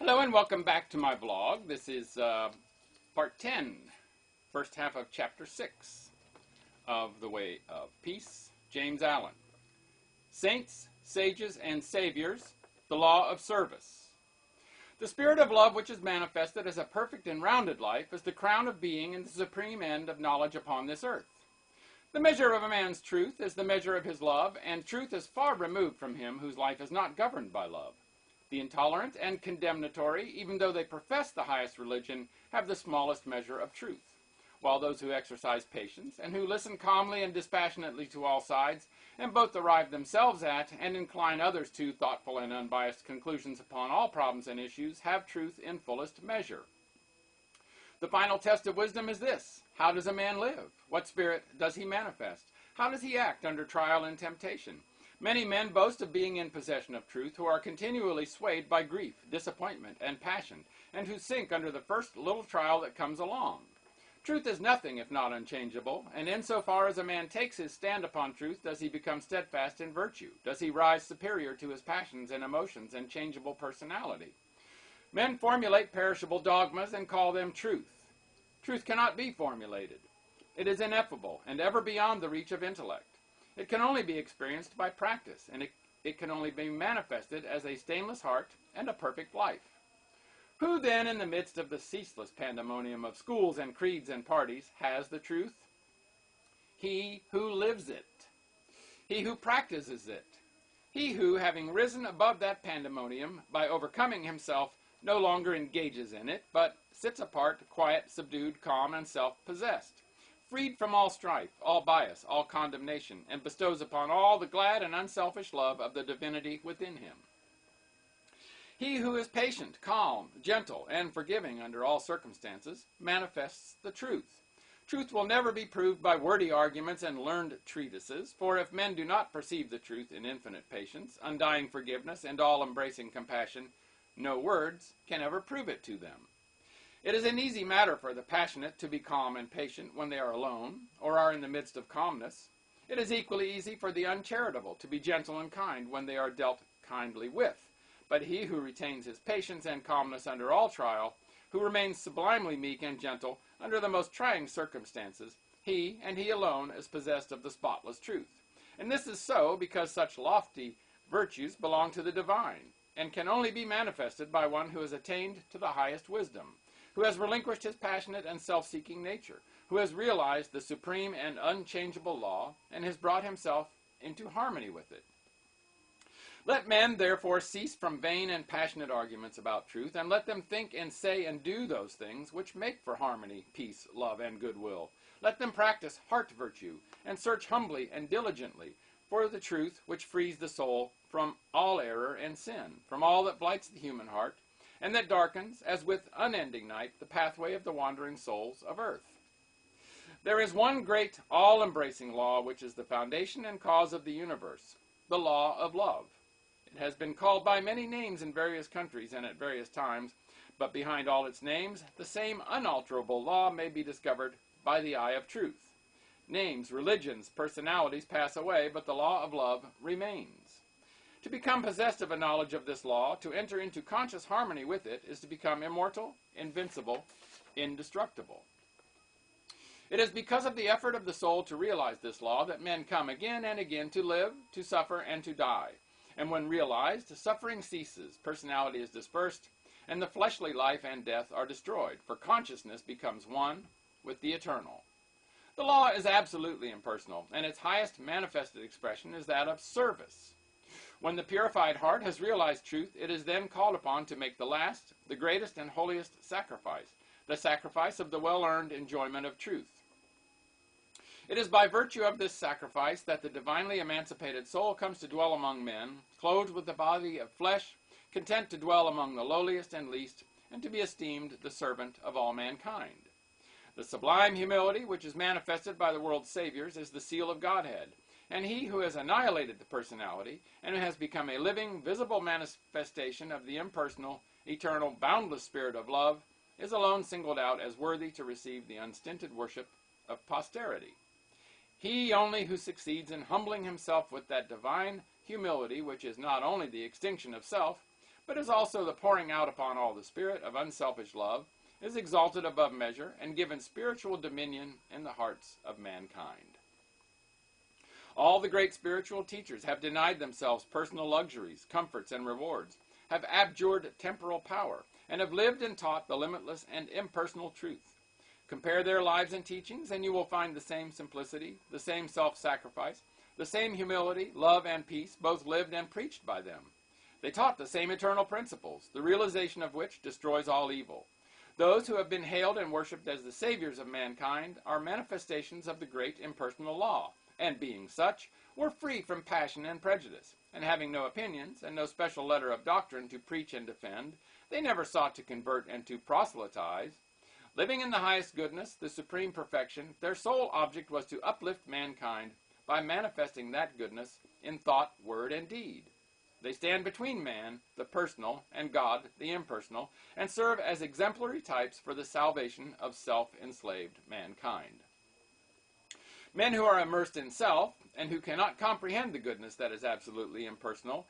Hello and welcome back to my vlog. This is part 10, first half of chapter 6 of The Way of Peace, James Allen. Saints, Sages, and Saviors, the Law of Service. The spirit of love which is manifested as a perfect and rounded life is the crown of being and the supreme end of knowledge upon this earth. The measure of a man's truth is the measure of his love, and truth is far removed from him whose life is not governed by love. The intolerant and condemnatory, even though they profess the highest religion, have the smallest measure of truth, while those who exercise patience, and who listen calmly and dispassionately to all sides, and both arrive themselves at, and incline others to, thoughtful and unbiased conclusions upon all problems and issues, have truth in fullest measure. The final test of wisdom is this: how does a man live? What spirit does he manifest? How does he act under trial and temptation? Many men boast of being in possession of truth, who are continually swayed by grief, disappointment, and passion, and who sink under the first little trial that comes along. Truth is nothing if not unchangeable, and insofar as a man takes his stand upon truth, does he become steadfast in virtue, does he rise superior to his passions and emotions and changeable personality. Men formulate perishable dogmas and call them truth. Truth cannot be formulated. It is ineffable and ever beyond the reach of intellect. It can only be experienced by practice, and it can only be manifested as a stainless heart and a perfect life. Who then, in the midst of the ceaseless pandemonium of schools and creeds and parties, has the truth? He who lives it. He who practices it. He who, having risen above that pandemonium by overcoming himself, no longer engages in it, but sits apart, quiet, subdued, calm, and self-possessed, freed from all strife, all bias, all condemnation, and bestows upon all the glad and unselfish love of the divinity within him. He who is patient, calm, gentle, and forgiving under all circumstances manifests the truth. Truth will never be proved by wordy arguments and learned treatises, for if men do not perceive the truth in infinite patience, undying forgiveness, and all-embracing compassion, no words can ever prove it to them. It is an easy matter for the passionate to be calm and patient when they are alone, or are in the midst of calmness. It is equally easy for the uncharitable to be gentle and kind when they are dealt kindly with. But he who retains his patience and calmness under all trial, who remains sublimely meek and gentle under the most trying circumstances, he, and he alone, is possessed of the spotless truth. And this is so because such lofty virtues belong to the divine, and can only be manifested by one who has attained to the highest wisdom, who has relinquished his passionate and self-seeking nature, who has realized the supreme and unchangeable law, and has brought himself into harmony with it. Let men, therefore, cease from vain and passionate arguments about truth, and let them think and say and do those things which make for harmony, peace, love, and goodwill. Let them practice heart virtue, and search humbly and diligently for the truth which frees the soul from all error and sin, from all that blights the human heart, and that darkens, as with unending night, the pathway of the wandering souls of earth. There is one great, all-embracing law which is the foundation and cause of the universe, the law of love. It has been called by many names in various countries and at various times, but behind all its names, the same unalterable law may be discovered by the eye of truth. Names, religions, personalities pass away, but the law of love remains. To become possessed of a knowledge of this law, to enter into conscious harmony with it, is to become immortal, invincible, indestructible. It is because of the effort of the soul to realize this law that men come again and again to live, to suffer, and to die. And when realized, suffering ceases, personality is dispersed, and the fleshly life and death are destroyed, for consciousness becomes one with the eternal. The law is absolutely impersonal, and its highest manifested expression is that of service. When the purified heart has realized truth, it is then called upon to make the last, the greatest and holiest sacrifice, the sacrifice of the well-earned enjoyment of truth. It is by virtue of this sacrifice that the divinely emancipated soul comes to dwell among men, clothed with the body of flesh, content to dwell among the lowliest and least, and to be esteemed the servant of all mankind. The sublime humility which is manifested by the world's saviors is the seal of Godhead, and he who has annihilated the personality and has become a living, visible manifestation of the impersonal, eternal, boundless spirit of love is alone singled out as worthy to receive the unstinted worship of posterity. He only who succeeds in humbling himself with that divine humility which is not only the extinction of self, but is also the pouring out upon all the spirit of unselfish love, is exalted above measure, and given spiritual dominion in the hearts of mankind. All the great spiritual teachers have denied themselves personal luxuries, comforts, and rewards, have abjured temporal power, and have lived and taught the limitless and impersonal truth. Compare their lives and teachings, and you will find the same simplicity, the same self-sacrifice, the same humility, love, and peace, both lived and preached by them. They taught the same eternal principles, the realization of which destroys all evil. Those who have been hailed and worshipped as the saviors of mankind are manifestations of the great impersonal law, and being such, were free from passion and prejudice, and having no opinions and no special letter of doctrine to preach and defend, they never sought to convert and to proselytize. Living in the highest goodness, the supreme perfection, their sole object was to uplift mankind by manifesting that goodness in thought, word, and deed. They stand between man, the personal, and God, the impersonal, and serve as exemplary types for the salvation of self-enslaved mankind. Men who are immersed in self, and who cannot comprehend the goodness that is absolutely impersonal,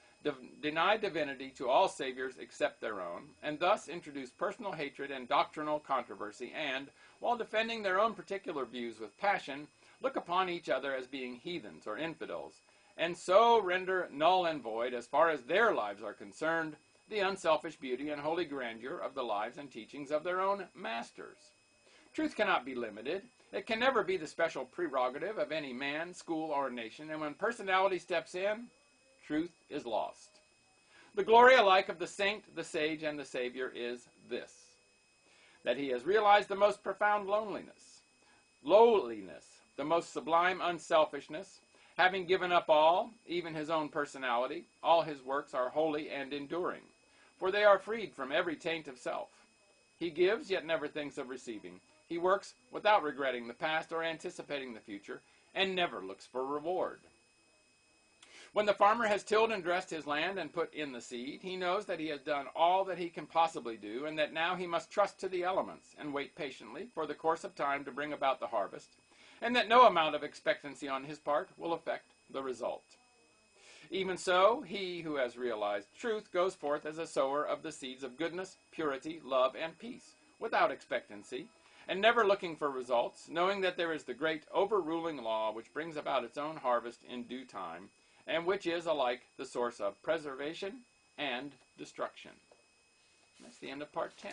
deny divinity to all saviors except their own, and thus introduce personal hatred and doctrinal controversy, and, while defending their own particular views with passion, look upon each other as being heathens or infidels, and so render null and void, as far as their lives are concerned, the unselfish beauty and holy grandeur of the lives and teachings of their own masters. Truth cannot be limited. It can never be the special prerogative of any man, school, or nation, and when personality steps in, truth is lost. The glory alike of the saint, the sage, and the Savior is this, that he has realized the most profound lowliness, the most sublime unselfishness. Having given up all, even his own personality, all his works are holy and enduring, for they are freed from every taint of self. He gives, yet never thinks of receiving. He works without regretting the past or anticipating the future, and never looks for reward. When the farmer has tilled and dressed his land and put in the seed, he knows that he has done all that he can possibly do, and that now he must trust to the elements and wait patiently for the course of time to bring about the harvest, and that no amount of expectancy on his part will affect the result. Even so, he who has realized truth goes forth as a sower of the seeds of goodness, purity, love, and peace, without expectancy, and never looking for results, knowing that there is the great overruling law which brings about its own harvest in due time, and which is alike the source of preservation and destruction. That's the end of part 10,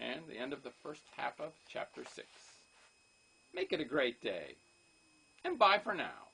and the end of the first half of chapter 6. Make it a great day, and bye for now.